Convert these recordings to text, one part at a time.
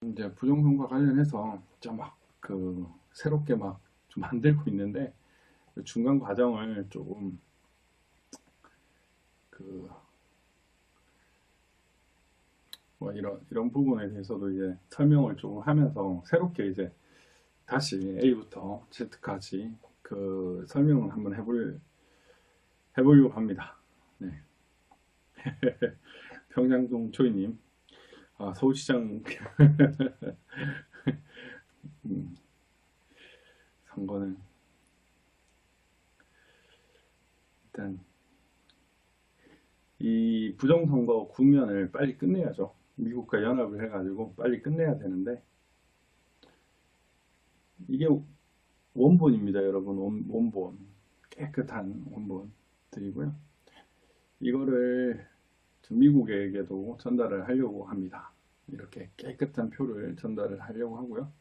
이제 부정선거 관련해서 진짜 새롭게 막 좀 만들고 있는데 그 중간 과정을 조금 그 뭐 이런 부분에 대해서도 이제 설명을 조금 하면서 새롭게 이제 다시 A부터 Z까지 그 설명을 한번 해보려고 합니다. 네. 평장동 초이님, 서울시장 음, 선거는 일단 이 부정선거 국면을 빨리 끝내야죠. 미국과 연합을 해가지고 빨리 끝내야 되는데 이게 원본입니다, 여러분. 원본. 깨끗한 원본들이고요. 이거를 미국에게도 전달을 하려고 합니다. 이렇게 깨끗한 표를 전달을 하려고 하고요.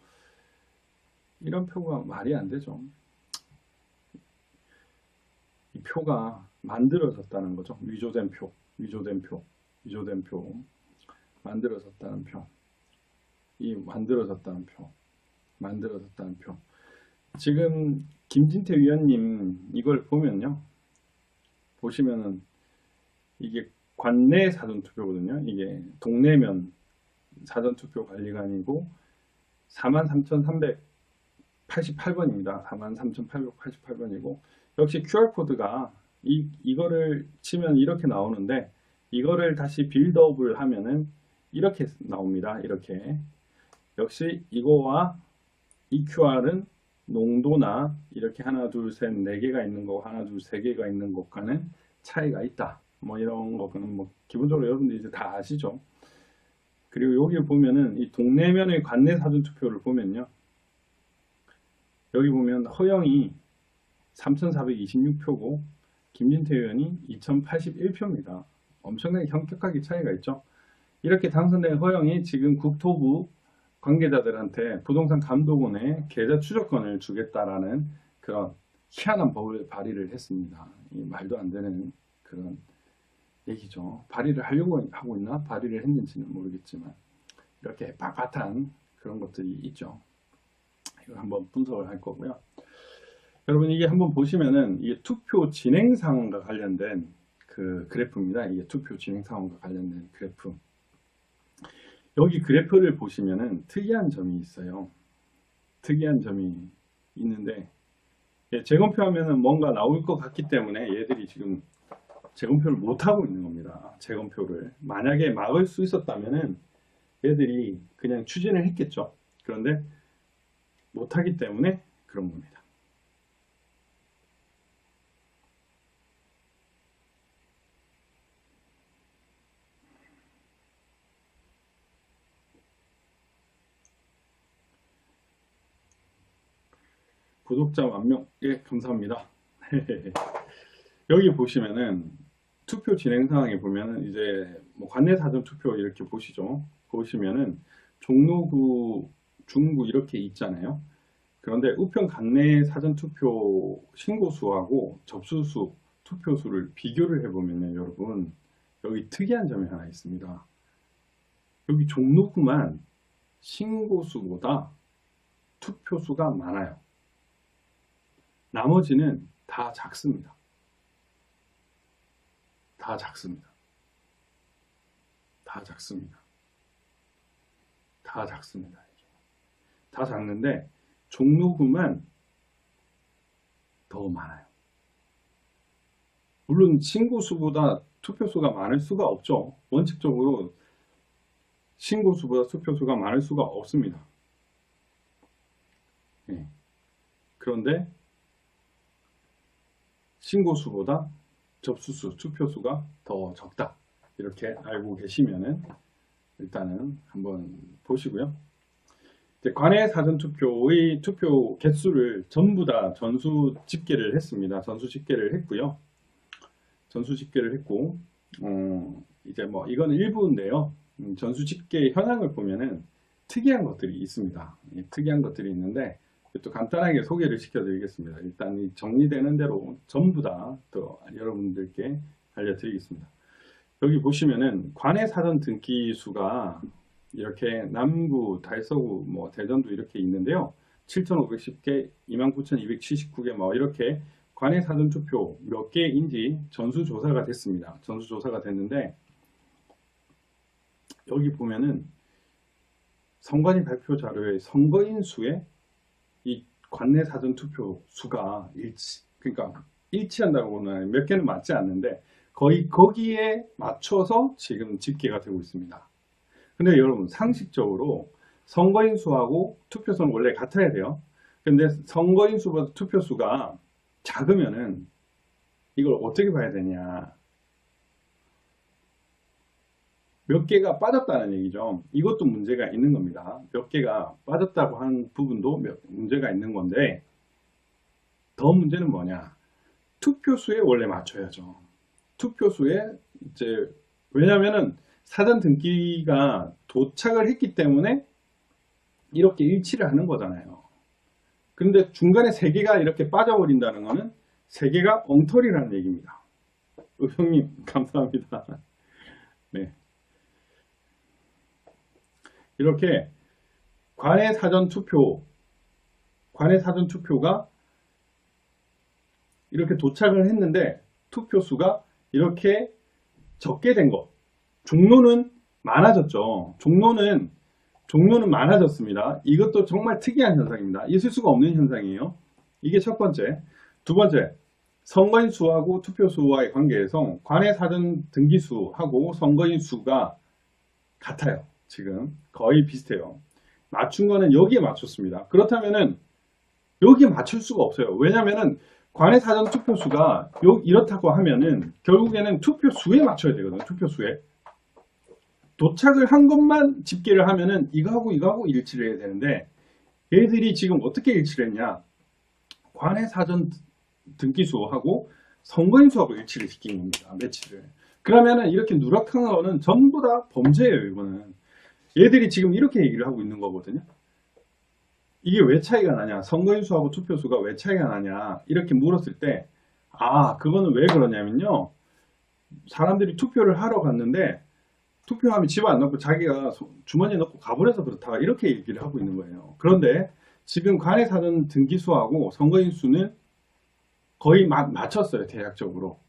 이런 표가 말이 안 되죠. 이 표가 만들어졌다는 거죠. 위조된 표, 위조된 표, 위조된 표, 만들어졌다는 표, 이 만들어졌다는 표, 만들어졌다는 표. 지금 김진태 위원님 이걸 보면요. 보시면은 이게 관내 사전투표거든요. 이게 동네면 사전투표 관리관이고 43,388번입니다. 43,888번이고 역시 QR코드가 이거를 치면 이렇게 나오는데 이거를 다시 빌드업을 하면은 이렇게 나옵니다. 이렇게 역시 이거와 이 QR은 농도나 이렇게 하나 둘 셋 네 개가 있는 거 하나 둘 세 개가 있는 것과는 차이가 있다. 뭐 이런 거는 뭐 기본적으로 여러분들이 이제 다 아시죠. 그리고 여기 보면은 이 동네면의 관내 사전 투표를 보면요. 여기 보면 허영이 3,426표고 김진태 의원이 2,081표입니다. 엄청나게 현격하게 차이가 있죠. 이렇게 당선된 허영이 지금 국토부 관계자들한테 부동산 감독원에 계좌 추적권을 주겠다라는 그런 희한한 법을 발의를 했습니다. 말도 안 되는 그런 얘기죠. 발의를 하려고 하고 있나? 발의를 했는지는 모르겠지만 이렇게 빳빳한 그런 것들이 있죠. 이걸 한번 분석을 할 거고요. 여러분 이게 한번 보시면은 이게 투표 진행 상황과 관련된 그 그래프입니다. 이게 투표 진행 상황과 관련된 그래프. 여기 그래프를 보시면은 특이한 점이 있어요. 특이한 점이 있는데 재검표 하면은 뭔가 나올 것 같기 때문에 얘들이 지금 재검표를 못 하고 있는 겁니다. 재검표를 만약에 막을 수 있었다면은 얘들이 그냥 추진을 했겠죠. 그런데 못 하기 때문에 그런 겁니다. 구독자 10,000명, 예, 감사합니다. 여기 보시면은 투표 진행 상황에 보면은 이제 뭐 관내 사전 투표 이렇게 보시죠. 보시면은 종로구, 중구 이렇게 있잖아요. 그런데 우편 관내 사전 투표 신고수하고 접수수, 투표수를 비교를 해보면요, 여러분 여기 특이한 점이 하나 있습니다. 여기 종로구만 신고수보다 투표수가 많아요. 나머지는 다 작습니다. 다 작습니다. 다 작습니다. 다 작습니다. 다 작는데 종로구만 더 많아요. 물론 신고수보다 투표수가 많을 수가 없죠. 원칙적으로 신고수보다 투표수가 많을 수가 없습니다. 네. 그런데 신고수보다 접수수, 투표수가 더 적다. 이렇게 알고 계시면은 일단은 한번 보시고요. 관내 사전투표의 투표 개수를 전부 다 전수 집계를 했습니다. 전수 집계를 했고요. 전수 집계를 했고, 이제 뭐 이건 일부인데요. 전수 집계 현황을 보면은 특이한 것들이 있습니다. 특이한 것들이 있는데 또 간단하게 소개를 시켜드리겠습니다. 일단 정리되는 대로 전부 다 또 여러분들께 알려드리겠습니다. 여기 보시면은 관내 사전 등기 수가 이렇게 남구, 달서구, 뭐 대전도 이렇게 있는데요. 7,510개, 29,279개 뭐 이렇게 관내 사전투표 몇 개인지 전수조사가 됐습니다. 전수조사가 됐는데 여기 보면은 선관위 발표 자료의 선거인 수에 이 관내 사전투표 수가 그러니까 일치한다고는 몇 개는 맞지 않는데 거의 거기에 맞춰서 지금 집계가 되고 있습니다. 근데 여러분 상식적으로 선거인 수하고 투표수는 원래 같아야 돼요. 근데 선거인 수보다 투표수가 작으면은 이걸 어떻게 봐야 되냐. 몇 개가 빠졌다는 얘기죠. 이것도 문제가 있는 겁니다. 몇 개가 빠졌다고 한 부분도 문제가 있는 건데 더 문제는 뭐냐. 투표수에 원래 맞춰야죠. 투표수에 이제 왜냐면은 사전 등기가 도착을 했기 때문에 이렇게 일치를 하는 거잖아요. 근데 중간에 3개가 이렇게 빠져버린다는 거는 3개가 엉터리라는 얘기입니다. 형님 감사합니다. 네. 이렇게 관내 사전 투표가 이렇게 도착을 했는데 투표수가 이렇게 적게 된 것. 종로는 많아졌죠. 종로는 많아졌습니다. 이것도 정말 특이한 현상입니다. 있을 수가 없는 현상이에요. 이게 첫 번째. 두 번째, 선거인 수하고 투표수와의 관계에서 관내 사전 등기수하고 선거인 수가 같아요. 지금 거의 비슷해요. 맞춘 거는 여기에 맞췄습니다. 그렇다면은 여기에 맞출 수가 없어요. 왜냐면은 관내 사전 투표수가 이렇다고 하면은 결국에는 투표수에 맞춰야 되거든요. 투표수에. 도착을 한 것만 집계를 하면은 이거하고 일치를 해야 되는데 얘들이 지금 어떻게 일치를 했냐. 관내 사전 등기수하고 선거인 수하고 일치를 시킨 겁니다. 매치를. 그러면은 이렇게 누락한 거는 전부 다 범죄예요. 이거는. 얘들이 지금 이렇게 얘기를 하고 있는 거거든요. 이게 왜 차이가 나냐? 선거인 수하고 투표수가 왜 차이가 나냐? 이렇게 물었을 때 그거는 왜 그러냐면요. 사람들이 투표를 하러 갔는데 투표함이 집에 안 넣고 자기가 주머니에 넣고 가버려서 그렇다. 이렇게 얘기를 하고 있는 거예요. 그런데 지금 관내 사전 등기수하고 선거인 수는 거의 맞췄어요. 대략적으로.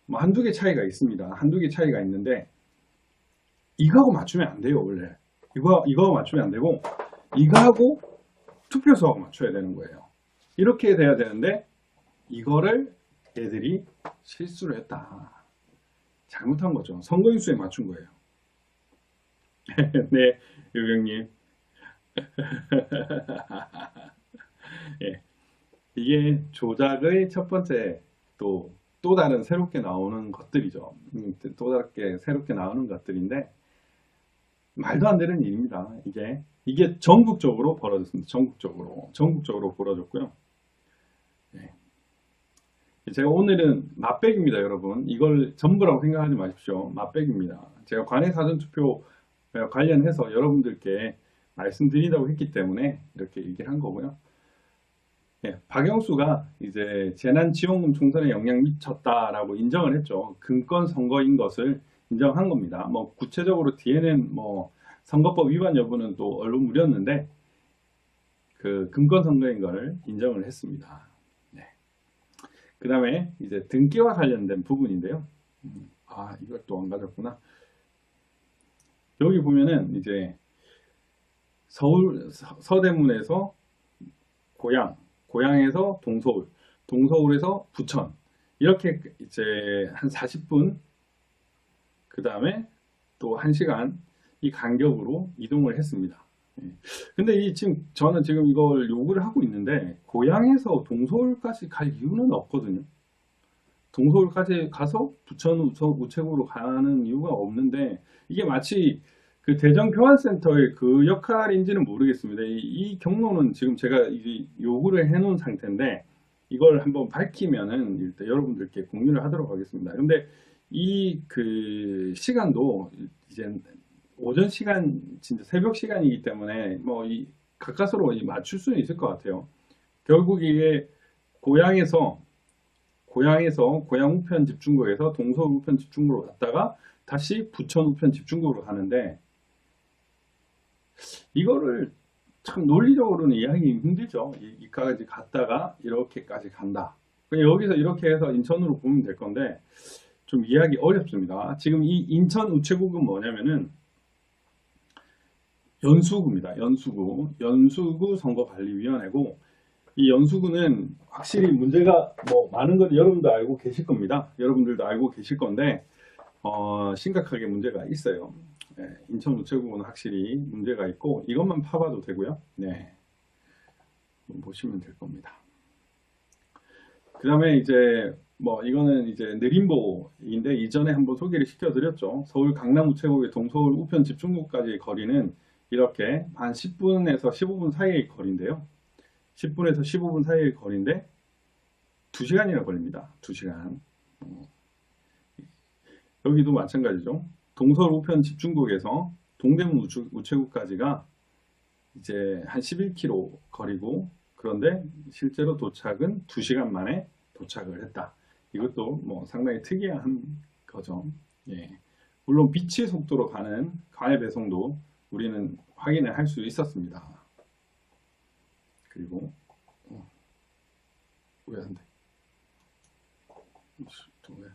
뭐 한두 개 차이가 있습니다. 한두 개 차이가 있는데 이거하고 맞추면 안 돼요. 원래. 이거하고 맞추면 안 되고 이거하고 투표수하고 맞춰야 되는 거예요. 이렇게 돼야 되는데 이거를 얘들이 실수를 했다. 잘못한 거죠. 선거인 수에 맞춘 거예요. 네, 유병님. 예, 이게 조작의 첫 번째 또 다른 새롭게 나오는 것들이죠. 또 다르게 새롭게 나오는 것들인데 말도 안 되는 일입니다. 이게 전국적으로 벌어졌습니다. 전국적으로 벌어졌고요. 네. 제가 오늘은 맛백입니다, 여러분. 이걸 전부라고 생각하지 마십시오. 맛백입니다. 제가 관내 사전투표 관련해서 여러분들께 말씀드리라고 했기 때문에 이렇게 얘기를 한 거고요. 예, 박영수가 이제 재난지원금 총선에 영향 미쳤다라고 인정을 했죠. 금권 선거인 것을 인정한 겁니다. 뭐 구체적으로 뒤에는 뭐 선거법 위반 여부는 또 언론 무렸는데 그 금권 선거인 걸 인정을 했습니다. 네. 그 다음에 이제 등기와 관련된 부분인데요. 이걸 또 안 가졌구나. 여기 보면은 이제 서대문에서 고향에서 동서울에서 부천 이렇게 이제 한 40분 그 다음에 또 1시간 이 간격으로 이동을 했습니다. 근데 저는 지금 이걸 요구를 하고 있는데 고향에서 동서울까지 갈 이유는 없거든요. 동서울까지 가서 부천 우체국으로 가는 이유가 없는데 이게 마치 그 대전 교환센터의 그 역할인지는 모르겠습니다. 이 경로는 지금 제가 요구를 해놓은 상태인데 이걸 한번 밝히면은 일단 여러분들께 공유를 하도록 하겠습니다. 근데 그 시간도 이제 오전 시간, 진짜 새벽 시간이기 때문에 뭐 가까스로 맞출 수는 있을 것 같아요. 결국 이게 고향 우편 집중구에서 동서울 우편 집중구로 갔다가 다시 부천 우편 집중구로 가는데 이거를 참 논리적으로는 이해하기 힘들죠. 이까지 갔다가 이렇게까지 간다. 그냥 여기서 이렇게 해서 인천으로 보면 될 건데 좀 이해하기 어렵습니다. 지금 이 인천 우체국은 뭐냐면은 연수구입니다. 연수구 선거관리위원회고 이 연수구는 확실히 문제가 뭐 많은 건 여러분도 알고 계실 겁니다. 여러분들도 알고 계실 건데 심각하게 문제가 있어요. 네, 인천 우체국은 확실히 문제가 있고 이것만 파봐도 되고요. 네, 보시면 될 겁니다. 그 다음에 이제 뭐 이거는 이제 느림보인데 이전에 한번 소개를 시켜드렸죠. 서울 강남 우체국의 동서울 우편 집중구까지의 거리는 이렇게 한 10분에서 15분 사이의 거리인데요. 10분에서 15분 사이의 거리인데 2시간이나 걸립니다. 2시간. 여기도 마찬가지죠. 동서울 우편 집중국에서 동대문 우체국까지가 이제 한 11km 거리고 그런데 실제로 도착은 2시간 만에 도착을 했다. 이것도 뭐 상당히 특이한 거죠. 예. 물론 빛의 속도로 가는 과외 배송도 우리는 확인을 할 수 있었습니다. 그리고 왜 안 돼? 또 왜?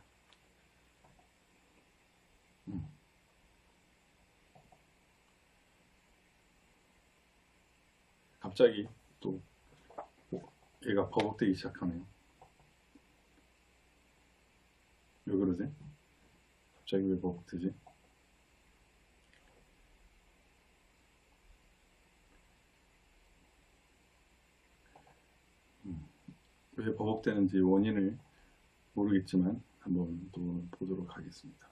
갑자기 또 얘가 버벅대기 시작하네요. 왜 그러지? 갑자기 왜 버벅대지? 왜 버벅대는지 원인을 모르겠지만 한번 또 보도록 하겠습니다.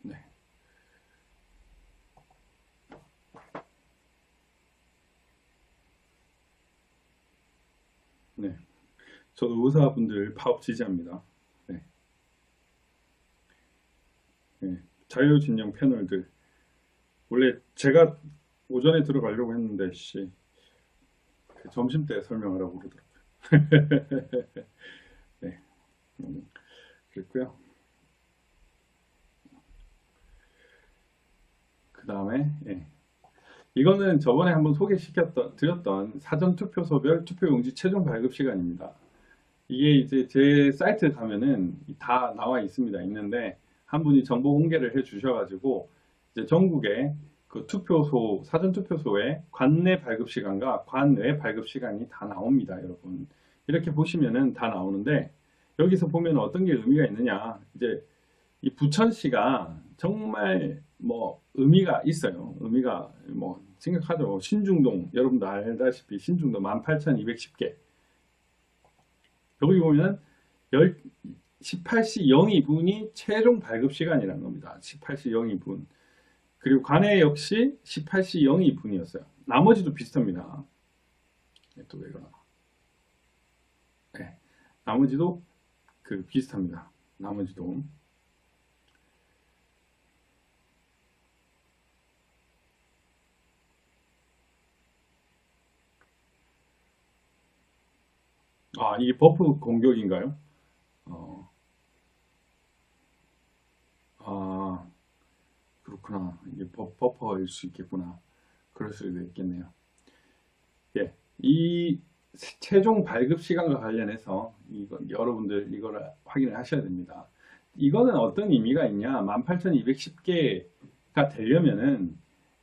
네. 네. 저도 의사분들 파업 지지합니다. 네. 네. 자유진영 패널들. 원래 제가 오전에 들어가려고 했는데, 점심 때 설명하라고 그러더라고요. 네. 그랬고요. 그 다음에, 예. 이거는 저번에 한번 드렸던 사전투표소별 투표용지 최종 발급 시간입니다. 이게 이제 제 사이트 가면은 다 나와 있습니다. 있는데 한 분이 정보 공개를 해 주셔가지고 이제 전국에 그 투표소, 사전투표소의 관내 발급 시간과 관외 발급 시간이 다 나옵니다. 여러분. 이렇게 보시면은 다 나오는데 여기서 보면 어떤 게 의미가 있느냐. 이제 이 부천시가 정말 뭐 의미가 있어요. 의미가 뭐 심각하죠. 신중동 여러분도 알다시피 신중동 18,210개 여기 보면 18시 02분이 최종 발급 시간이라는 겁니다. 18시 02분 그리고 관내 역시 18시 02분이었어요. 나머지도 비슷합니다. 또 왜 그러나 네, 나머지도 비슷합니다. 나머지도 이게 버프 공격인가요? 어, 그렇구나. 이게 버퍼일 수 있겠구나. 그럴 수도 있겠네요. 예, 이 최종 발급 시간과 관련해서 여러분들 이거를 확인을 하셔야 됩니다. 이거는 어떤 의미가 있냐? 18,210개가 되려면은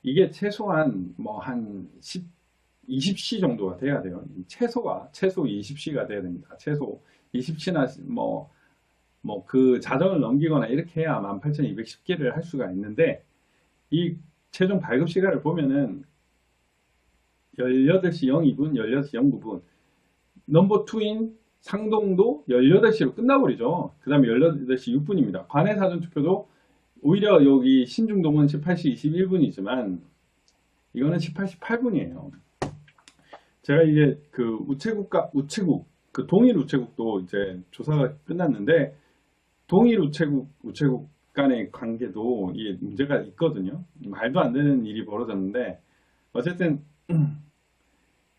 이게 최소한 뭐 한 20시 정도가 돼야 돼요. 최소 20시가 돼야 됩니다. 최소 20시나 그 자정을 넘기거나 이렇게 해야 18,210개를 할 수가 있는데 이 최종 발급 시간을 보면은 18시 02분, 18시 09분 넘버 2인 상동도 18시로 끝나버리죠. 그 다음에 18시 6분입니다. 관내 사전투표도 오히려 여기 신중동은 18시 21분이지만 이거는 18시 8분이에요. 제가 이제 그 우체국 그 동일 우체국도 이제 조사가 끝났는데 동일 우체국 간의 관계도 이게 문제가 있거든요. 말도 안 되는 일이 벌어졌는데 어쨌든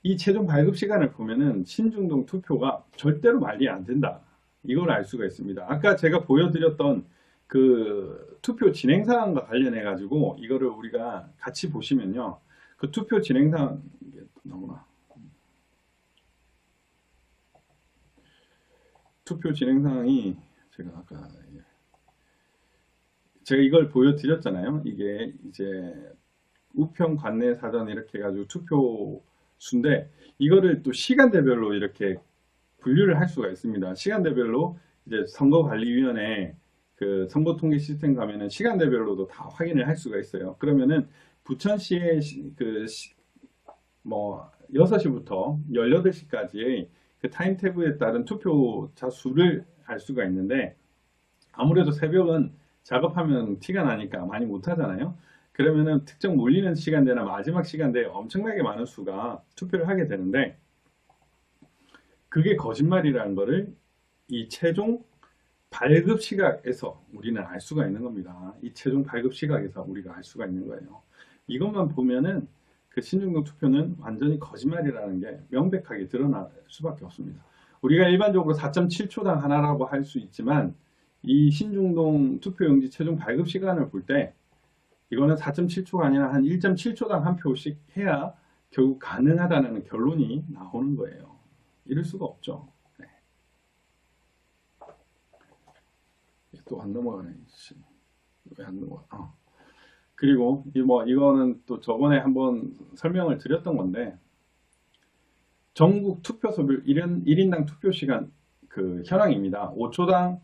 이 최종 발급 시간을 보면은 신중동 투표가 절대로 말이 안 된다. 이걸 알 수가 있습니다. 아까 제가 보여드렸던 그 투표 진행 사항과 관련해 가지고 이거를 우리가 같이 보시면요. 그 투표 진행 사항 이게 너무나 투표 진행 사항이 제가 아까 제가 이걸 보여드렸잖아요. 이게 이제 우편 관내 사전 이렇게 해가지고 투표 수인데 이거를 또 시간대별로 이렇게 분류를 할 수가 있습니다. 시간대별로 이제 선거관리위원회 그 선거통계 시스템 가면은 시간대별로도 다 확인을 할 수가 있어요. 그러면은 부천시의 뭐 6시부터 18시까지의 그 타임테이블에 따른 투표자 수를 알 수가 있는데 아무래도 새벽은 작업하면 티가 나니까 많이 못 하잖아요. 그러면은 특정 몰리는 시간대나 마지막 시간대에 엄청나게 많은 수가 투표를 하게 되는데 그게 거짓말이라는 거를 이 최종 발급 시각에서 우리는 알 수가 있는 겁니다. 이 최종 발급 시각에서 우리가 알 수가 있는 거예요. 이것만 보면은 그 신중동 투표는 완전히 거짓말이라는 게 명백하게 드러날 수밖에 없습니다. 우리가 일반적으로 4.7초당 하나라고 할 수 있지만 이 신중동 투표용지 최종 발급 시간을 볼 때 이거는 4.7초가 아니라 한 1.7초당 한 표씩 해야 결국 가능하다는 결론이 나오는 거예요. 이럴 수가 없죠. 네. 또 안 넘어가네. 왜 안 넘어가? 그리고 이거는 또 저번에 한번 설명을 드렸던 건데 전국 투표소별 1인당 투표 시간 그 현황입니다. 5초당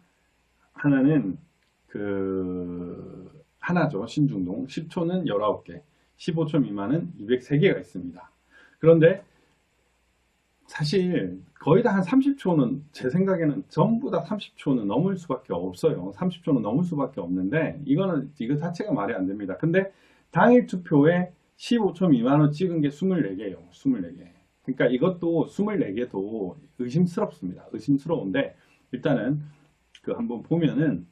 하나는 그 하나죠. 신중동. 10초는 19개, 15초 미만은 203개가 있습니다. 그런데 사실 거의 다 한 30초는 제 생각에는 전부 다 30초는 넘을 수밖에 없어요. 30초는 넘을 수밖에 없는데 이거 자체가 말이 안 됩니다. 근데 당일 투표에 15초 미만으로 찍은 게 24개예요. 24개. 그러니까 이것도 24개도 의심스럽습니다. 의심스러운데 일단은 그 한번 보면은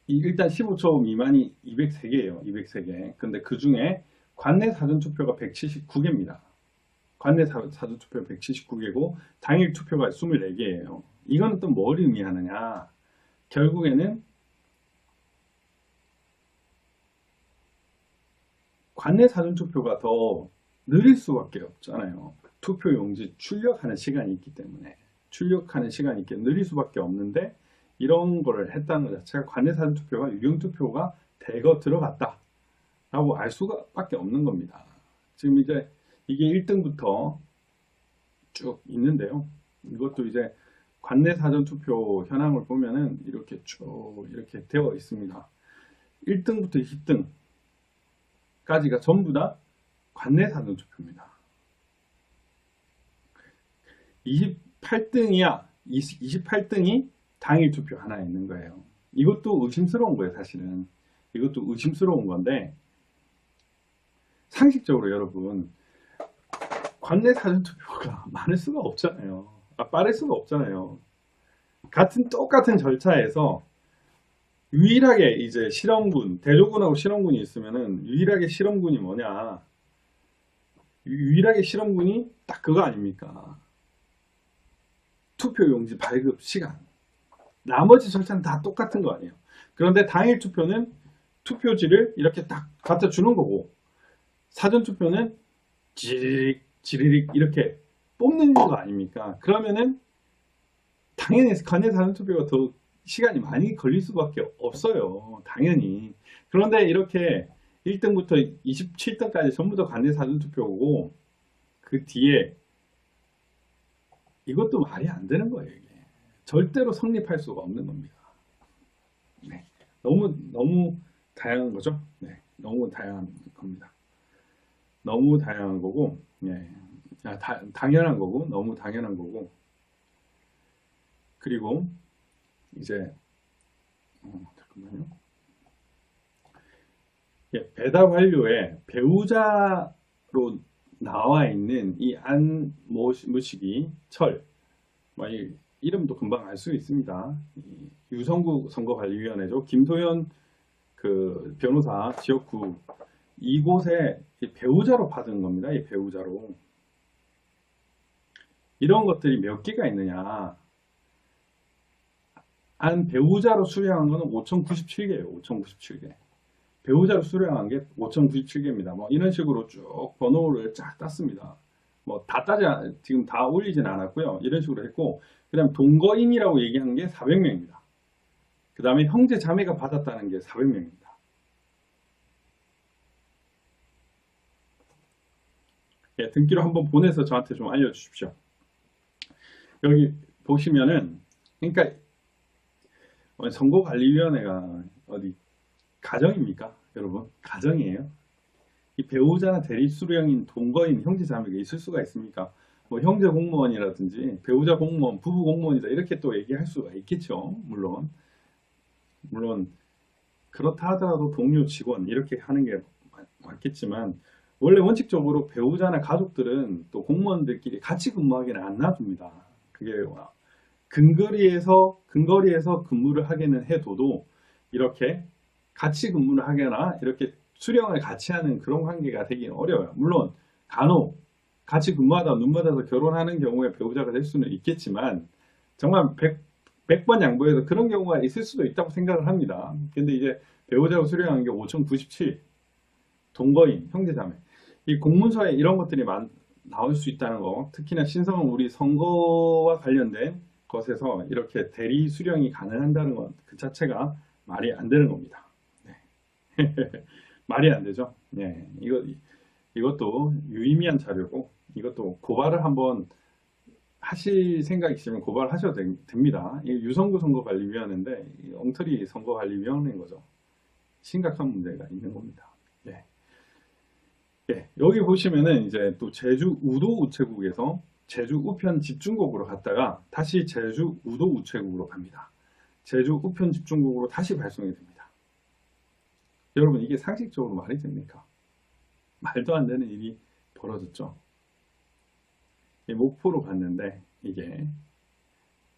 일단 15초 미만이 203개예요. 203개. 근데 그 중에 관내 사전투표가 179개입니다. 관내 사전투표 179개고 당일 투표가 24개예요. 이거는 또 뭘 의미하느냐? 결국에는 관내 사전투표가 더 느릴 수밖에 없잖아요. 투표용지 출력하는 시간이 있기 때문에 출력하는 시간이 있기 때문에 느릴 수밖에 없는데 이런 거를 했다는 것 자체가 관내 사전투표가 유령투표가 대거 들어갔다 라고 알 수밖에 없는 겁니다. 지금 이제 이게 1등부터 쭉 있는데요. 이것도 이제 관내 사전투표 현황을 보면은 이렇게 쭉 이렇게 되어 있습니다. 1등부터 20등까지가 전부 다 관내 사전투표입니다. 28등이야. 28등이 당일 투표 하나 있는 거예요. 이것도 의심스러운 거예요, 사실은. 이것도 의심스러운 건데 상식적으로 여러분 관내 사전투표가 많을 수가 없잖아요. 빠를 수가 없잖아요. 똑같은 절차에서 유일하게 이제 실험군, 대조군하고 실험군이 있으면은 유일하게 실험군이 뭐냐? 유일하게 실험군이 딱 그거 아닙니까? 투표용지 발급 시간. 나머지 절차는 다 똑같은 거 아니에요. 그런데 당일 투표는 투표지를 이렇게 딱 갖다 주는 거고 사전투표는 지리릭 이렇게 뽑는 거 아닙니까? 그러면은 당연히 관내 사전투표가 더 시간이 많이 걸릴 수밖에 없어요. 당연히. 그런데 이렇게 1등부터 27등까지 전부 다 관내 사전투표고 그 뒤에 이것도 말이 안 되는 거예요. 이게. 절대로 성립할 수가 없는 겁니다. 네. 너무 다양한 거죠. 네. 너무 다양한 겁니다. 너무 다양한 거고, 네. 당연한 거고, 너무 당연한 거고. 그리고 이제 잠깐만요. 예, 배달 완료에 배우자로 나와 있는 이 안모시기 철, 이름도 금방 알 수 있습니다. 유성구 선거관리위원회죠. 김소연 그 변호사 지역구 이곳에 배우자로 받은 겁니다. 이 배우자로. 이런 것들이 몇 개가 있느냐. 배우자로 수령한 거는 5,097개예요. 5,097개. 배우자로 수령한 게 5,097개입니다. 뭐 이런 식으로 쭉 번호를 쫙 땄습니다. 뭐 다 지금 다 올리진 않았고요. 이런 식으로 했고, 그 다음 동거인이라고 얘기한 게 400명입니다. 그 다음에 형제 자매가 받았다는 게 400명입니다. 예, 등기로 한번 보내서 저한테 좀 알려주십시오. 여기 보시면은, 그러니까 선거관리위원회가 어디 가정입니까? 여러분, 가정이에요. 이 배우자나 대리수령인 동거인 형제자매가 있을 수가 있습니까? 뭐 형제 공무원이라든지 배우자 공무원, 부부 공무원이다 이렇게 또 얘기할 수가 있겠죠. 물론 그렇다 하더라도 동료 직원 이렇게 하는 게 맞겠지만, 원래 원칙적으로 배우자나 가족들은 또 공무원들끼리 같이 근무하기는 안 놔둡니다. 그게 근거리에서 근무를 하기는 해둬도 이렇게 같이 근무를 하거나 이렇게 수령을 같이 하는 그런 관계가 되기는 어려워요. 물론 간혹 같이 근무하다 눈 맞아서 결혼하는 경우에 배우자가 될 수는 있겠지만, 정말 100번 양보해서 그런 경우가 있을 수도 있다고 생각을 합니다. 근데 이제 배우자로 수령한 게 5,097 동거인 형제자매, 이 공문서에 이런 것들이 나올 수 있다는 거, 특히나 신성은 우리 선거와 관련된 것에서 이렇게 대리 수령이 가능한다는 것 그 자체가 말이 안 되는 겁니다. 네. 말이 안 되죠. 네. 이것도 유의미한 자료고, 이것도 고발을 한번 하실 생각 있으면 고발하셔도 됩니다. 유성구 선거관리위원회인데 엉터리 선거관리위원회인 거죠. 심각한 문제가 있는 겁니다. 예. 예. 여기 보시면은 이제 또 제주 우도 우체국에서 제주 우편 집중국으로 갔다가 다시 제주 우도 우체국으로 갑니다. 제주 우편 집중국으로 다시 발송이 됩니다. 여러분, 이게 상식적으로 말이 됩니까? 말도 안 되는 일이 벌어졌죠. 목포로 갔는데, 이게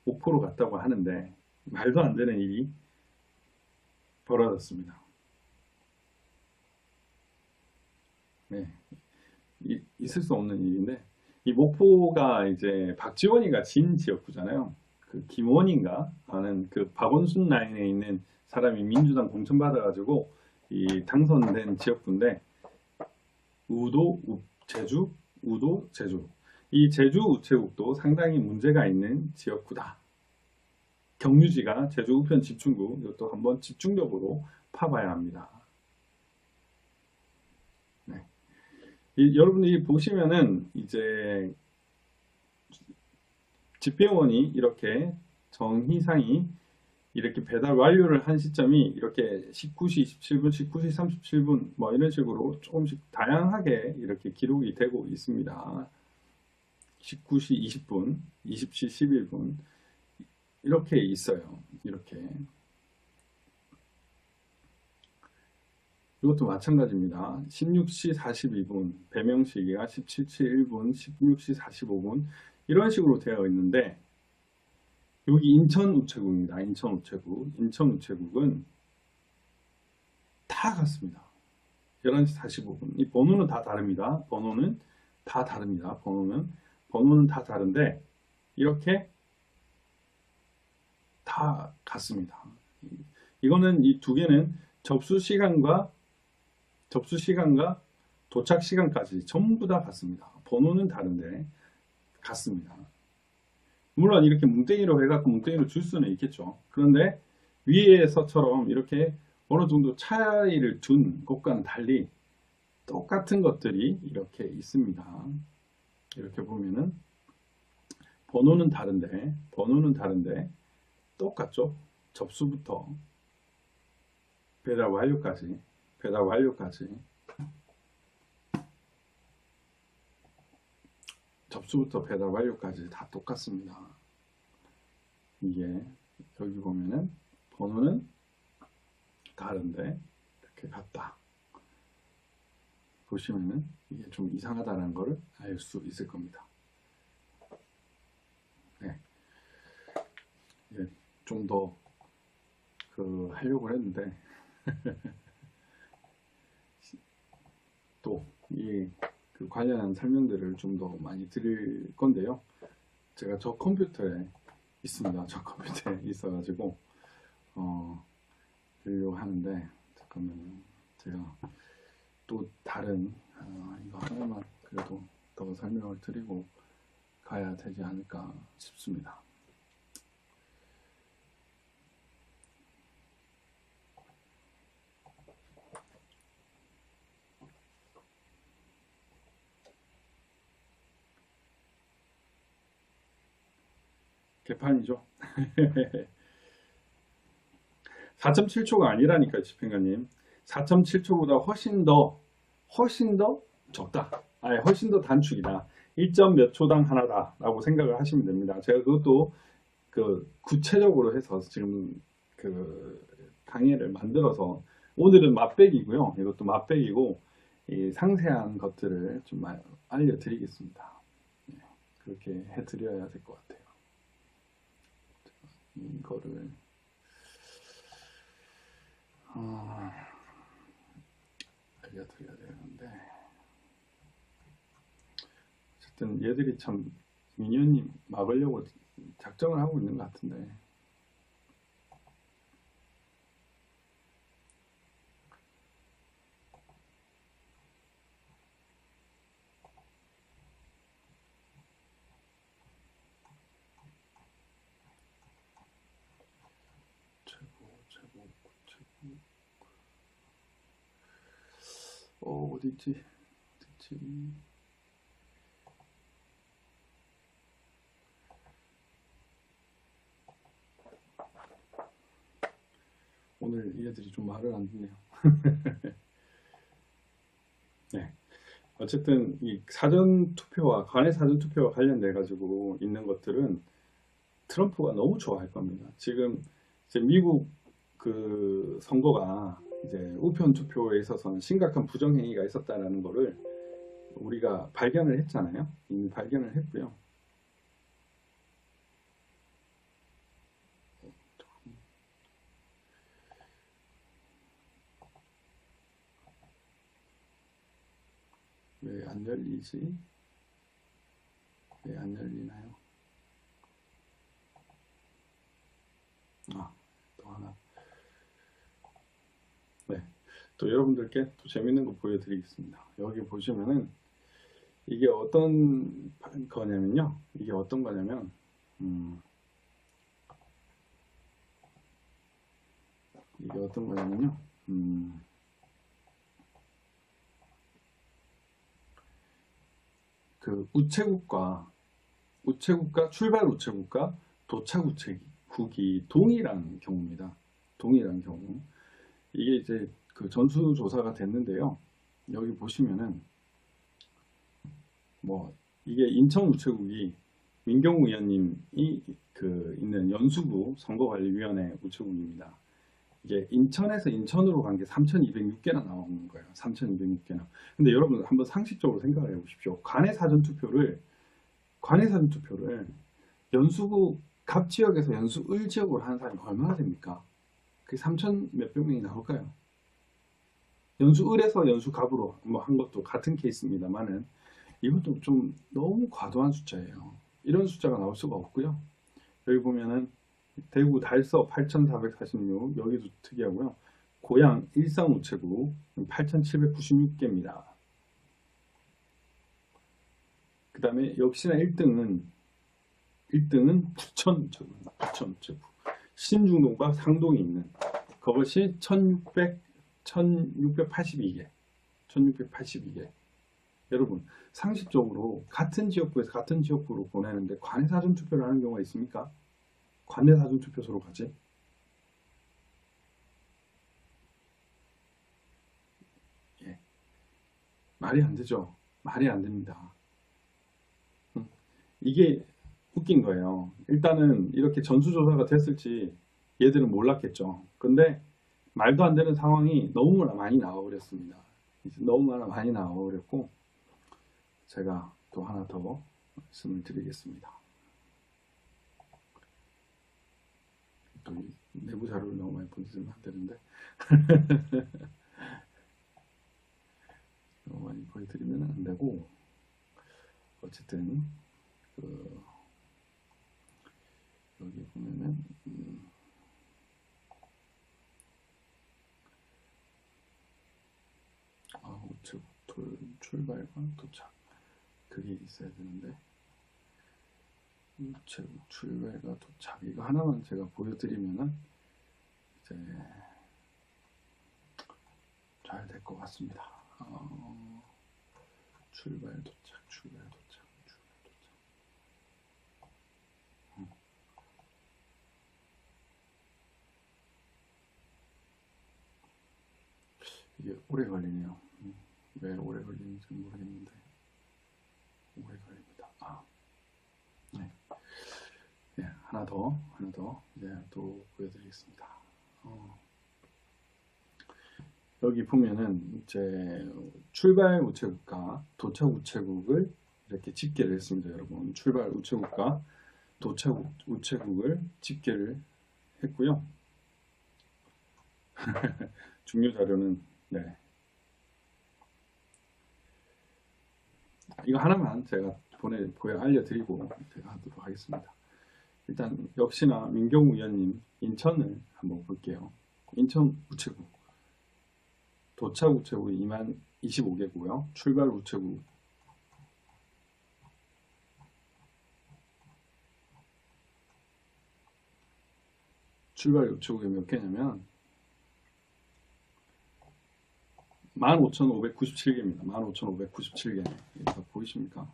목포로 갔다고 하는데 말도 안 되는 일이 벌어졌습니다. 네, 있을 수 없는 일인데, 이 목포가 이제 박지원이가 진 지역구잖아요. 그 김원인가 하는 그 박원순 라인에 있는 사람이 민주당 공천 받아가지고 이 당선된 지역구인데, 제주, 우도, 제주. 이 제주 우체국도 상당히 문제가 있는 지역구다. 경유지가 제주 우편 집중국, 이것도 한번 집중적으로 파봐야 합니다. 네. 여러분들이 보시면은 이제 집배원이 이렇게 정희상이 이렇게 배달 완료를 한 시점이 이렇게 19시 27분, 19시 37분 뭐 이런 식으로 조금씩 다양하게 이렇게 기록이 되고 있습니다. 19시 20분, 20시 11분 이렇게 있어요. 이렇게. 이것도 마찬가지입니다. 16시 42분, 배명 시기가 17시 1분, 16시 45분 이런 식으로 되어 있는데, 여기 인천 우체국입니다. 인천 우체국. 인천 우체국은 다 같습니다. 11시 45분. 이 번호는 다 다릅니다. 번호는 다 다릅니다. 번호는 다 다른데 이렇게 다 같습니다. 이거는 이 두 개는 접수 시간과 도착 시간까지 전부 다 같습니다. 번호는 다른데 같습니다. 물론 이렇게 뭉땡이로 해갖고 뭉땡이로 줄 수는 있겠죠. 그런데 위에서처럼 이렇게 어느 정도 차이를 둔 것과는 달리 똑같은 것들이 이렇게 있습니다. 이렇게 보면은 번호는 다른데 똑같죠. 접수부터 배달 완료까지 접수부터 배달 완료까지 다 똑같습니다. 이게 여기 보면은 번호는 다른데 이렇게 같다. 보시면은 이게 좀 이상하다는 것을 알 수 있을 겁니다. 네. 좀 더 하려고 했는데 또 이 관련한 설명들을 좀 더 많이 드릴 건데요. 제가 저 컴퓨터에 있습니다. 저 컴퓨터에 있어가지고 하려고 하는데 잠깐만요. 제가 또 다른 이거 하나만 그래도 더 설명을 드리고 가야 되지 않을까 싶습니다. 개판이죠. 4.7초가 아니라니까요, 집행관님. 4.7초보다 훨씬 더 적다. 아니, 훨씬 더 단축이다. 1점 몇 초당 하나다 라고 생각을 하시면 됩니다. 제가 그것도 그 구체적으로 해서 지금 그 강의를 만들어서 오늘은 맛배기고요. 이것도 맛배기고 이 상세한 것들을 좀 알려드리겠습니다. 네, 그렇게 해드려야 될 것 같아요. 이거를 알려드려야 되는데 어쨌든 얘들이 참 미니언님 막으려고 작정을 하고 있는 것 같은데 최고 어디지 오늘 얘들이 좀 말을 안 듣네요. 네. 어쨌든 이 사전투표와 관내 사전투표와 관련돼 가지고 있는 것들은 트럼프가 너무 좋아할 겁니다. 지금 이제 미국 그 선거가 이제 우편 투표에 있어서는 심각한 부정행위가 있었다는 거를 우리가 발견을 했잖아요. 이미 발견을 했고요. 왜 안 열리지? 왜 안 열리나요? 또 하나. 네. 또 여러분들께 또 재밌는 거 보여드리겠습니다. 여기 보시면은 이게 어떤 거냐면요. 이게 어떤 거냐면 이게 어떤 거냐면요. 그 우체국과 출발 우체국과 도착 우체국이 동일한 경우입니다. 동일한 경우. 이게 이제 그 전수조사가 됐는데요. 여기 보시면은 뭐 이게 인천 우체국이 민경우 의원님이 그 있는 연수구 선거관리위원회 우체국입니다. 이게 인천에서 인천으로 간 게 3,206개나 나오는 거예요. 3,206개나. 근데 여러분 한번 상식적으로 생각을 해보십시오. 관내 사전투표를 연수구 갑 지역에서 연수을 지역으로 하는 사람이 얼마나 됩니까? 그게 3천 몇백 명이 나올까요? 연수을에서 연수갑으로 뭐 한 것도 같은 케이스입니다만은 이것도 좀 너무 과도한 숫자예요. 이런 숫자가 나올 수가 없고요. 여기 보면은 대구 달서 8,446 여기도 특이하고요. 고양 일산 우체국 8,796개입니다. 그 다음에 역시나 1등은 부천 우체국입니다. 부천 우체국. 신중동과 상동이 있는 그것이 1682개. 여러분 상식적으로 같은 지역구에서 같은 지역구로 보내는데 관내 사전투표를 하는 경우가 있습니까? 관내 사전투표소로 가지? 예. 말이 안 되죠. 말이 안 됩니다. 이게 웃긴 거예요. 일단은 이렇게 전수조사가 됐을지 얘들은 몰랐겠죠. 근데 말도 안 되는 상황이 너무나 많이 나와버렸습니다. 너무나 많이 나와버렸고 제가 또 하나 더 말씀을 드리겠습니다. 또 내부 자료를 너무 많이 보내주면 안 되는데 너무 많이 보여드리면 안 되고 어쨌든 여기 보면은 우체국 출발과 도착 그게 있어야 되는데 우체국 출발과 도착 이거 하나만 제가 보여드리면은 이제 잘 될 것 같습니다. 출발 도착 출발 도착 출발 도착 이게 오래 걸리네요. 왜 오래 걸리는지 모르겠는데 오래 걸립니다. 네. 네, 하나 더 이제 또 보여드리겠습니다. 여기 보면은 이제 출발 우체국과 도착 우체국을 이렇게 집계를 했습니다, 여러분. 출발 우체국과 도착 우체국을 집계를 했고요. 중요 자료는 네. 이거 하나만 제가 알려드리고 제가 하도록 하겠습니다. 일단 역시나 민경우 위원님 인천을 한번 볼게요. 인천 우체국 도착 우체국이 25개고요. 출발 우체국 우체국이 몇 개냐면 15,597개입니다. 15,597개. 다 보이십니까?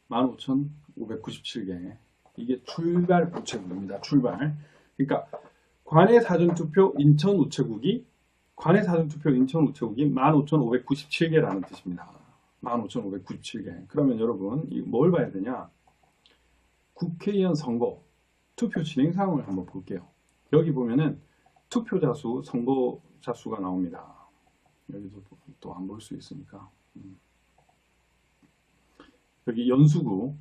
15,597개. 이게 출발 우체국입니다. 출발. 그러니까 관내 사전투표 인천 우체국이 15,597개라는 뜻입니다. 15,597개. 그러면 여러분 뭘 봐야 되냐? 국회의원 선거 투표 진행 상황을 한번 볼게요. 여기 보면은 투표자 수, 선거자 수가 나옵니다. 여기도 또 안 볼 수 있으니까. 여기 연수구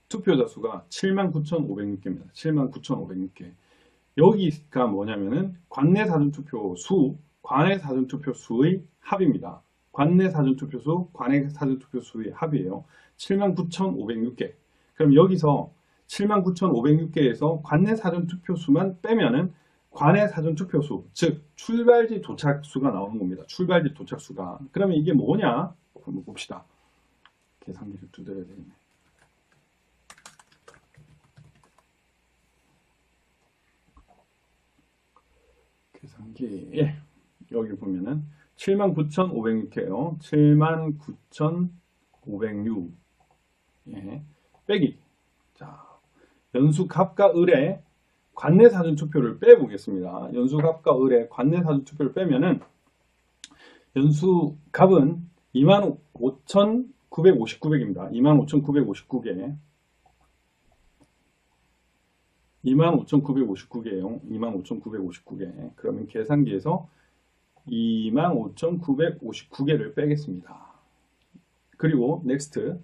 투표자 수가 79,506개입니다. 79,506개. 여기가 뭐냐면은 관내 사전투표 수의 합입니다. 관내 사전투표 수, 관내 사전투표 수의 합이에요. 79,506개. 그럼 여기서 79,506개에서 관내 사전투표 수만 빼면은 관내 사전투표수, 즉 출발지 도착수가 나오는 겁니다. 출발지 도착수가. 그러면 이게 뭐냐? 한번 봅시다. 계산기를 두드려야 되겠네. 계산기 여기 보면은 79,506개요. 79,506 빼기. 자, 연수갑과 을의 관내 사전투표를 빼보겠습니다. 연수갑과 을의 관내 사전투표를 빼면은 연수갑은 25,959개입니다. 25,959개. 25,959개예요. 25,959개. 그러면 계산기에서 25,959개를 빼겠습니다. 그리고 넥스트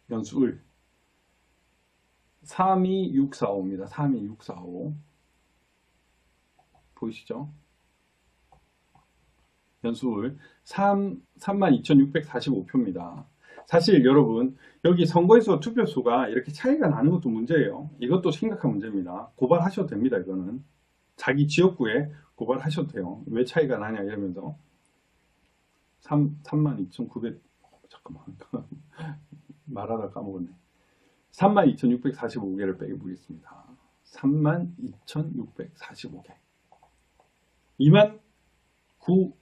연수을 32645입니다. 32645 보이시죠? 연수을 32,645표입니다. 사실 여러분 여기 선거인수와 투표수가 이렇게 차이가 나는 것도 문제예요. 이것도 심각한 문제입니다. 고발하셔도 됩니다. 이거는 자기 지역구에 고발하셔도 돼요. 왜 차이가 나냐 이러면서 32,900 잠깐만 말하다 까먹었네. 32,645개를 빼보겠습니다. 32,645개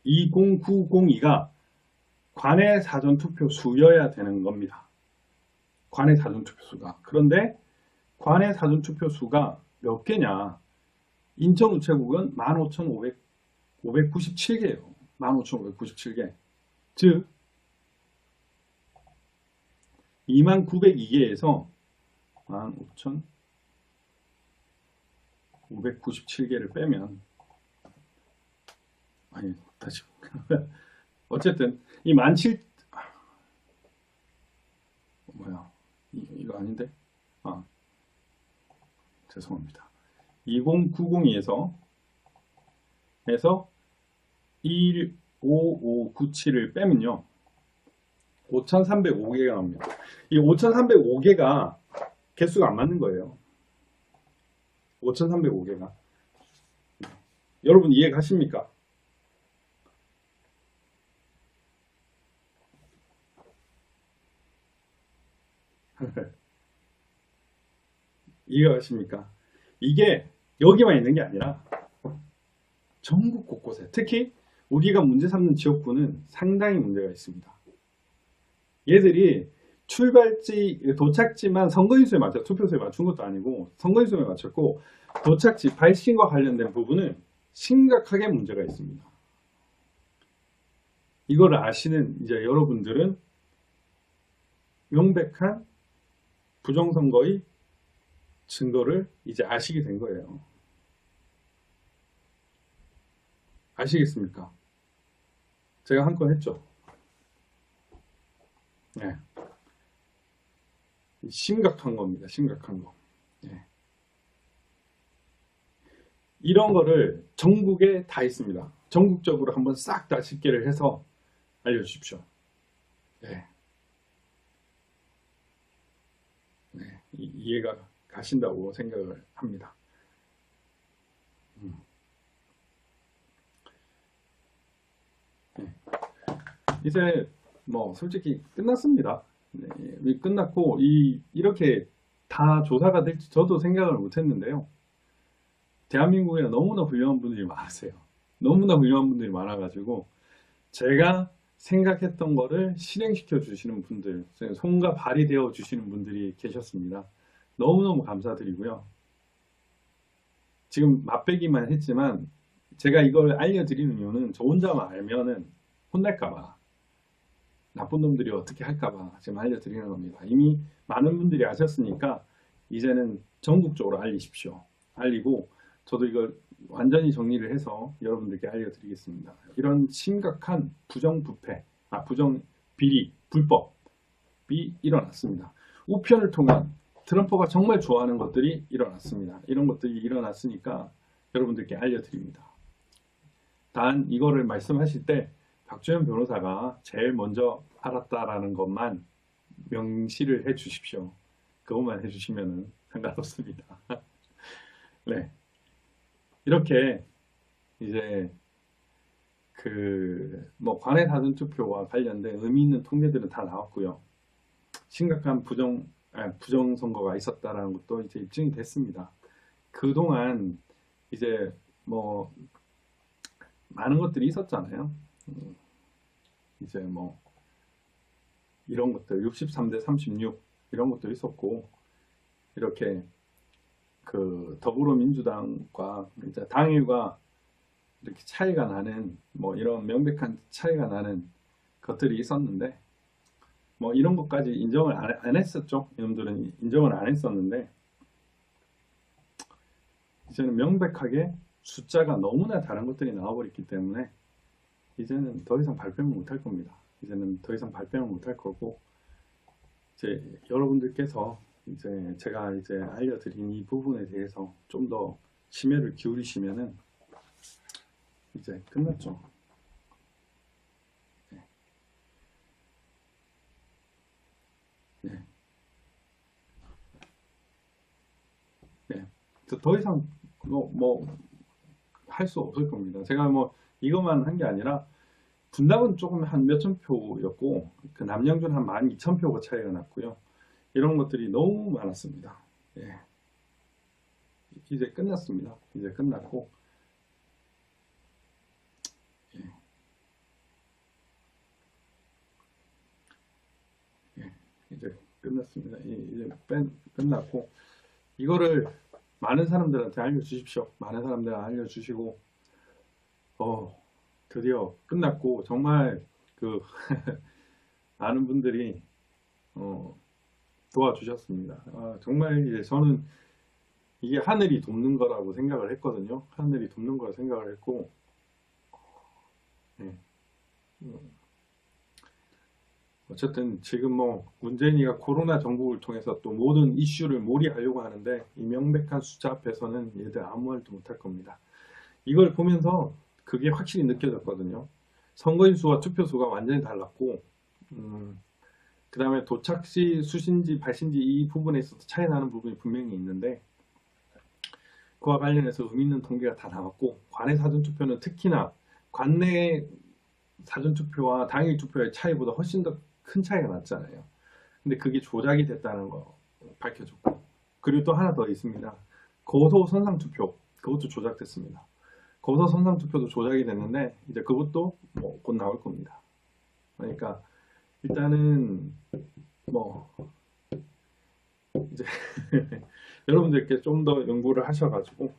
209,902가 관내 사전투표 수여야 되는 겁니다. 관내 사전투표 수가. 그런데 관내 사전투표 수가 몇 개냐? 인천 우체국은 15,597개예요. 15,597개. 즉 25,902개에서 15,597개를 빼면 아니 다시 어쨌든 이 17 뭐야 이거 아닌데 죄송합니다. 20902에서 15597을 빼면요 5,305개가 나옵니다. 이 5,305개가 개수가 안 맞는 거예요. 5,305개가 여러분 이해 가십니까? 이해가 가십니까? 이게 여기만 있는 게 아니라 전국 곳곳에, 특히 우리가 문제 삼는 지역구는 상당히 문제가 있습니다. 얘들이 출발지, 도착지만 선거인수에 맞춰 투표소에 맞춘 것도 아니고 선거인수에 맞췄고, 도착지 발신과 관련된 부분은 심각하게 문제가 있습니다. 이걸 아시는 이제 여러분들은 명백한 부정선거의 증거를 이제 아시게 된 거예요. 아시겠습니까? 제가 한 건 했죠. 네. 심각한 겁니다. 심각한 거. 네. 이런 거를 전국에 다 있습니다. 전국적으로 한번 싹 다 집계를 해서 알려주십시오. 네. 네. 이해가 가신다고 생각을 합니다. 네. 이제 뭐 솔직히 끝났습니다. 네. 끝났고 이렇게 다 조사가 될지 저도 생각을 못했는데요. 대한민국에 너무나 훌륭한 분들이 많으세요. 너무나 훌륭한 분들이 많아가지고 제가 생각했던 거를 실행시켜 주시는 분들, 손과 발이 되어 주시는 분들이 계셨습니다. 너무너무 감사드리고요. 지금 맛배기만 했지만 제가 이걸 알려드리는 이유는 저 혼자만 알면은 혼날까봐, 나쁜 놈들이 어떻게 할까봐 지금 알려드리는 겁니다. 이미 많은 분들이 아셨으니까 이제는 전국적으로 알리십시오. 알리고 저도 이걸 완전히 정리를 해서 여러분들께 알려드리겠습니다. 이런 심각한 부정부패, 부정비리, 불법이 일어났습니다. 우편을 통한 트럼프가 정말 좋아하는 것들이 일어났습니다. 이런 것들이 일어났으니까 여러분들께 알려드립니다. 단 이거를 말씀하실 때 박주현 변호사가 제일 먼저 알았다라는 것만 명시를 해 주십시오. 그것만 해주시면 상관없습니다. 네. 이렇게 이제 뭐 관외 사전 투표와 관련된 의미 있는 통계들은 다 나왔고요. 심각한 부정 선거가 있었다라는 것도 이제 입증이 됐습니다. 그동안 이제 뭐 많은 것들이 있었잖아요. 이제 뭐 이런 것들 63대 36 이런 것도 있었고, 이렇게 더불어민주당과 이제 당일과 이렇게 차이가 나는, 뭐 이런 명백한 차이가 나는 것들이 있었는데, 뭐 이런 것까지 인정을 안 했었죠. 이놈들은 인정을 안 했었는데, 이제는 명백하게 숫자가 너무나 다른 것들이 나와버렸기 때문에 이제는 더 이상 발뺌을 못할 겁니다. 이제는 더 이상 발뺌을 못할 거고, 이제 여러분들께서 이제 제가 이제 알려드린 이 부분에 대해서 좀 더 심혈을 기울이시면은 이제 끝났죠. 네. 네. 네. 더 이상 할 수 없을 겁니다. 제가 뭐 이것만 한 게 아니라 분당은 조금 한 몇천 표였고, 그 남양주는 한 12,000표가 차이가 났고요. 이런 것들이 너무 많았습니다. 예. 이제 끝났습니다. 이제 끝났고, 예. 예. 이제 끝났습니다. 이제 끝났고, 이거를 많은 사람들한테 알려주십시오. 많은 사람들한테 알려주시고, 드디어 끝났고, 정말 많은 분들이 도와주셨습니다. 정말 이제 저는 이게 하늘이 돕는 거라고 생각을 했거든요. 하늘이 돕는 거라 생각을 했고, 네. 어쨌든 지금 뭐 문재인이가 코로나 정국을 통해서 또 모든 이슈를 몰이하려고 하는데, 이 명백한 숫자 앞에서는 얘들 아무 말도 못할 겁니다. 이걸 보면서 그게 확실히 느껴졌거든요. 선거인 수와 투표 수가 완전히 달랐고, 그 다음에 도착시, 수신지, 발신지 이 부분에 있어서 차이 나는 부분이 분명히 있는데, 그와 관련해서 의미 있는 통계가 다 나왔고, 관내 사전투표는 특히나 관내 사전투표와 당일 투표의 차이보다 훨씬 더 큰 차이가 났잖아요. 근데 그게 조작이 됐다는 거 밝혀졌고, 그리고 또 하나 더 있습니다. 거소 선상투표, 그것도 조작됐습니다. 거소 선상투표도 조작이 됐는데 이제 그것도 뭐 곧 나올 겁니다. 그러니까 일단은 뭐 이제 여러분들께 좀 더 연구를 하셔가지고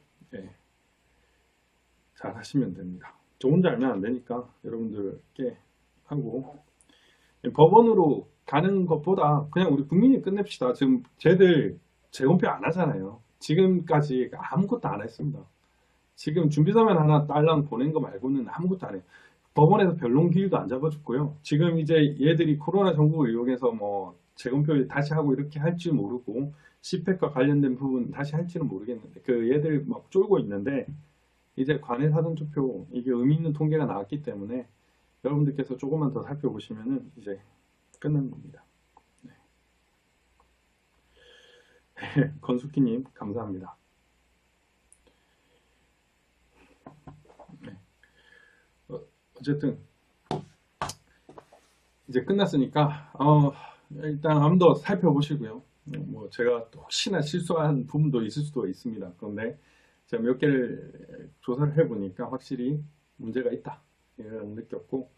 잘 하시면 됩니다. 저 혼자 알면 안 되니까 여러분들께 하고, 법원으로 가는 것보다 그냥 우리 국민이 끝냅시다. 지금 쟤들 재검표 안 하잖아요. 지금까지 아무것도 안 했습니다. 지금 준비서면 하나 딸랑 보낸 거 말고는 아무것도 안 해요. 법원에서 변론 기일도 안 잡아줬고요. 지금 이제 얘들이 코로나 정국을 이용해서 뭐 재검표 다시 하고 이렇게 할지 모르고 CPEC과 관련된 부분 다시 할지는 모르겠는데 그 얘들 막 쫄고 있는데, 이제 관내 사전투표 이게 의미 있는 통계가 나왔기 때문에 여러분들께서 조금만 더 살펴보시면은 이제 끝난 겁니다. 네. 건숙기님 감사합니다. 네. 어쨌든 이제 끝났으니까 일단 한번 더 살펴보시고요. 뭐 제가 혹시나 실수한 부분도 있을 수도 있습니다. 그런데 제가 몇 개를 조사를 해보니까 확실히 문제가 있다 이런 느꼈고,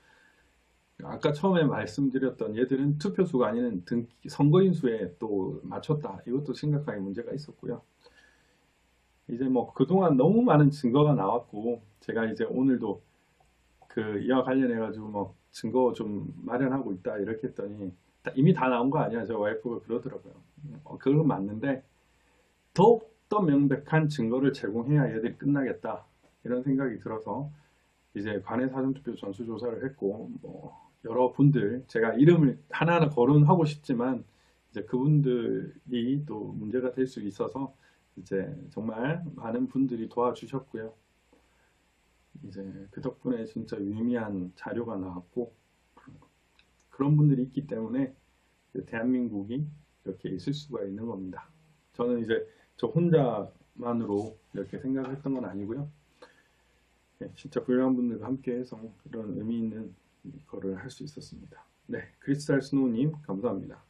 아까 처음에 말씀드렸던 얘들은 투표수가 아닌 선거인 수에 또 맞췄다, 이것도 심각하게 문제가 있었고요. 이제 뭐 그동안 너무 많은 증거가 나왔고, 제가 이제 오늘도 이와 관련해 가지고 뭐 증거 좀 마련하고 있다 이렇게 했더니 이미 다 나온 거 아니야, 저 와이프가 그러더라고요. 그건 맞는데 더욱더 명백한 증거를 제공해야 얘들이 끝나겠다 이런 생각이 들어서 이제 관내 사전투표 전수조사를 했고, 뭐 여러 분들 제가 이름을 하나하나 거론하고 싶지만 이제 그분들이 또 문제가 될 수 있어서 이제 정말 많은 분들이 도와주셨고요. 이제 그 덕분에 진짜 유의미한 자료가 나왔고, 그런 분들이 있기 때문에 대한민국이 이렇게 있을 수가 있는 겁니다. 저는 이제 저 혼자만으로 이렇게 생각했던 건 아니고요. 진짜 훌륭한 분들과 함께해서 이런 의미 있는 거를 할 수 있었습니다. 네, 크리스탈 스노우님 감사합니다.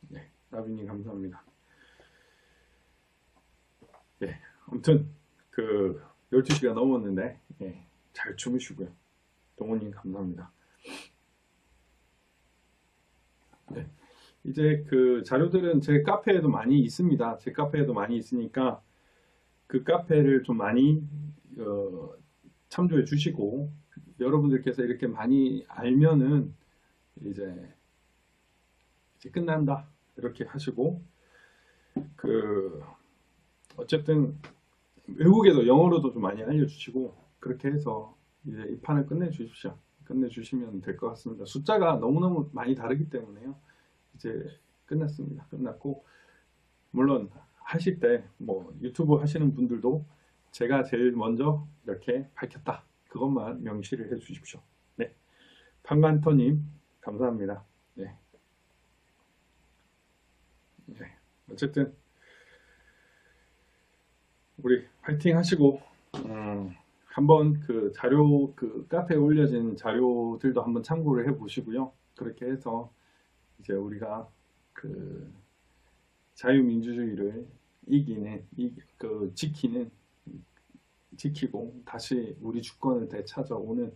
네, 나비님 감사합니다. 네, 아무튼 12시가 넘었는데 잘 주무시고요. 동호님 감사합니다. 네, 이제 그 자료들은 제 카페에도 많이 있습니다. 제 카페에도 많이 있으니까 그 카페를 좀 많이 참조해 주시고, 여러분들께서 이렇게 많이 알면은 이제 끝난다 이렇게 하시고, 어쨌든 외국에도 영어로도 좀 많이 알려주시고, 그렇게 해서 이제 이 판을 끝내주십시오. 끝내주시면 될 것 같습니다. 숫자가 너무너무 많이 다르기 때문에요. 이제 끝났습니다. 끝났고, 물론 하실 때 뭐 유튜브 하시는 분들도 제가 제일 먼저 이렇게 밝혔다, 그것만 명시를 해 주십시오. 네, 판관터님 감사합니다. 네. 네. 어쨌든 우리 파이팅 하시고, 한번 그 자료, 카페에 올려진 자료들도 한번 참고를 해 보시고요. 그렇게 해서 이제 우리가 자유민주주의를 지키고 다시 우리 주권을 되찾아오는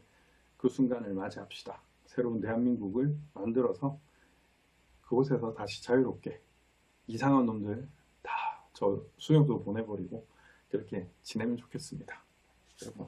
그 순간을 맞이합시다. 새로운 대한민국을 만들어서 그곳에서 다시 자유롭게 이상한 놈들 다 저 수용소 보내버리고 그렇게 지내면 좋겠습니다. 여러분.